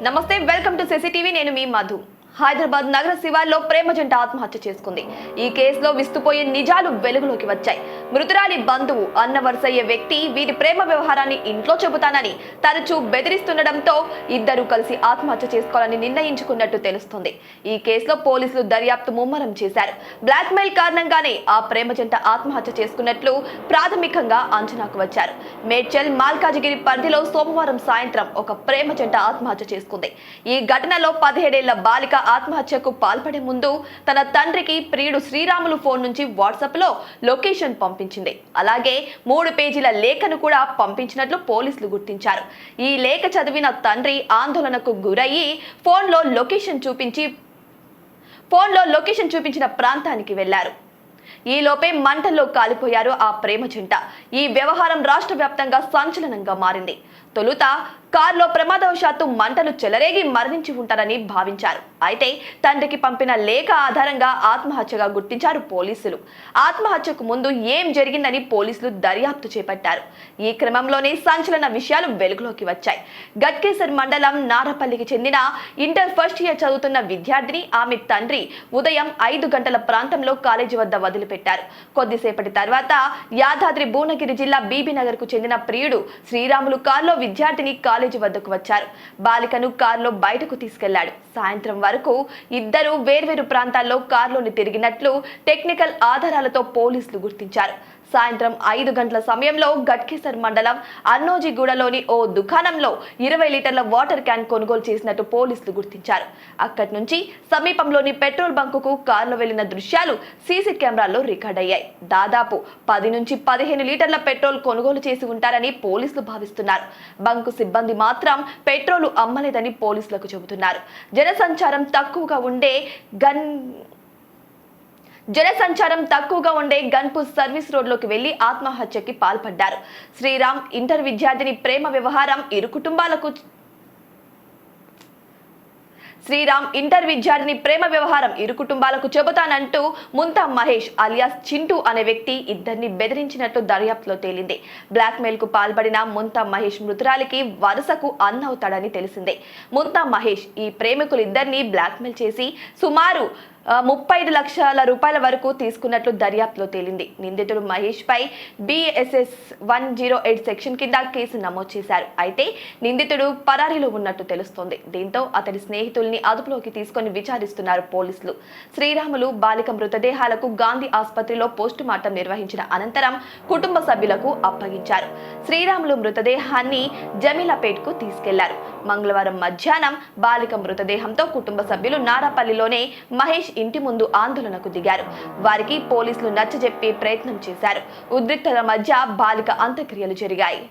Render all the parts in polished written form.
నమస్తే, welcome to CCTV. నేను మీ మధు. హైదరాబాద్ నగర శివార్లో ప్రేమ జంట ఆత్మహత్య చేసుకుంది. ఈ కేసులో విస్తుపోయే నిజాలు వెలుగులోకి వచ్చాయి. మృతురాలి బంధువు అన్న వరుసయ్యే వ్యక్తి వీరి ప్రేమ వ్యవహారాన్ని ఇంట్లో చెబుతానని తరచూ బెదిరిస్తుండటంతో ఇద్దరు కలిసి ఆత్మహత్య చేసుకోవాలని నిర్ణయించుకున్నట్టు తెలుస్తుంది. ఈ కేసులో పోలీసులు దర్యాప్తు ముమ్మరం చేశారు. బ్లాక్మెయిల్ కారణంగానే ఆ ప్రేమ జంట ఆత్మహత్య చేసుకున్నట్లు ప్రాథమికంగా అంచనాకు వచ్చారు. మేడ్చల్ మాల్కాజిగిరి పరిధిలో సోమవారం సాయంత్రం ఒక ప్రేమ జంట ఆత్మహత్య చేసుకుంది. ఈ ఘటనలో 17 ఏళ్ల బాలిక ఆత్మహత్యకు పాల్పడే ముందు తన తండ్రికి ప్రియుడు శ్రీరాములు ఫోన్ నుంచి వాట్సాప్ లో లొకేషన్ పంపించింది. అలాగే 3 పేజీల లేఖను కూడా పంపించినట్లు పోలీసులు గుర్తించారు. ఈ లేఖ చదివిన తండ్రి ఆందోళనకు గురయ్యి ఫోన్లో లొకేషన్ చూపించిన ప్రాంతానికి వెళ్లారు. ఈ లోపే మంటల్లో కాలిపోయారు ఆ ప్రేమ జంట. ఈ వ్యవహారం రాష్ట్ర వ్యాప్తంగా సంచలనంగా మారింది. తొలుత కారులో ప్రమాదవశాత్తు మంటలు చెలరేగి మరణించి ఉంటారని భావించారు. అయితే తండ్రికి పంపిన లేఖ ఆధారంగా ఆత్మహత్యగా గుర్తించారు పోలీసులు. ఆత్మహత్యకు ముందు ఏం జరిగిందని పోలీసులు దర్యాప్తు చేపట్టారు. ఈ క్రమంలోనే సంచలన విషయాలు వెలుగులోకి వచ్చాయి. గట్కేసర్ మండలం నారపల్లికి చెందిన ఇంటర్ ఫస్ట్ ఇయర్ చదువుతున్న విద్యార్థిని ఆమె తండ్రి ఉదయం 5 గంటల ప్రాంతంలో కాలేజీ వద్ద వదిలిపెట్టారు. కొద్దిసేపటి తర్వాత యాదాద్రి భువనగిరి జిల్లా బీబీనగర్ కు చెందిన ప్రియుడు శ్రీరాములు కారులో విద్యార్థిని కాలేజీ వద్దకు వచ్చారు. బాలికను కారులో బయటకు తీసుకెళ్లాడు. సాయంత్రం వరకు ఇద్దరు వేర్వేరు ప్రాంతాల్లో కారులోని తిరిగినట్లు టెక్నికల్ ఆధారాలతో పోలీసులు గుర్తించారు. సాయంత్రం 5 గంటల సమయంలో గట్కేసర్ మండలం అన్నోజిగూడలోని ఓ దుకాణంలో 20 లీటర్ల వాటర్ క్యాన్ కొనుగోలు చేసినట్టు పోలీసులు గుర్తించారు. అక్కడి నుంచి సమీపంలోని పెట్రోల్ బంకుకు కారులో వెళ్లిన దృశ్యాలు సీసీ కెమెరాల్లో రికార్డ్ అయ్యాయి. దాదాపు 10 నుంచి 15 లీటర్ల పెట్రోల్ కొనుగోలు చేసి ఉంటారని పోలీసులు భావిస్తున్నారు. బంకు సిబ్బంది మాత్రం పెట్రోల్ అమ్మలేదని పోలీసులకు చెబుతున్నారు. జనసంచారం తక్కువగా ఉండే గన్పూర్ సర్వీస్ రోడ్లోకి వెళ్లి ఆత్మహత్యకి పాల్పడ్డారు. శ్రీరామ్ ఇంటర్ విద్యార్థిని ప్రేమ వ్యవహారం ఇరు కుటుంబాలకు చెబుతానంటూ ముంతా మహేష్ అలియాస్ చింటూ అనే వ్యక్తి ఇద్దరిని బెదిరించినట్టు దర్యాప్తులో తేలింది. బ్లాక్మెయిల్ కు పాల్పడిన ముంతా మహేష్ మృతురాలికి వరుసకు అన్నవుతాడని తెలిసిందే. ముంతా మహేష్ ఈ ప్రేమికులిద్దరిని బ్లాక్మెయిల్ చేసి సుమారు 35 లక్షల రూపాయల వరకు తీసుకున్నట్లు దర్యాప్తులో తేలింది. నిందితుడు మహేష్ పై BSS 108 సెక్షన్ కింద కేసు నమోదు చేశారు. అయితే నిందితుడు పరారీలో ఉన్నట్టు తెలుస్తోంది. దీంతో అతడి స్నేహితుల్ని అదుపులోకి తీసుకొని విచారిస్తున్నారు పోలీసులు. శ్రీరాములు బాలిక మృతదేహాలకు గాంధీ ఆసుపత్రిలో పోస్టుమార్టం నిర్వహించిన అనంతరం కుటుంబ సభ్యులకు అప్పగించారు. శ్రీరాములు మృతదేహాన్ని జమీలాపేట్కు తీసుకెళ్లారు. మంగళవారం మధ్యాహ్నం బాలిక మృతదేహంతో కుటుంబ సభ్యులు నారాపల్లిలోనే మహేష్ ఇంటి ముందు ఆందోళనకు దిగారు. వారికి పోలీసులు నచ్చజెప్పే ప్రయత్నం చేశారు. ఉద్రిక్తతల మధ్య బాలిక అంత్యక్రియలు జరిగాయి.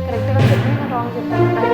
కరెక్ట్గా చెప్పాను, రాంగ్ చెప్పాను.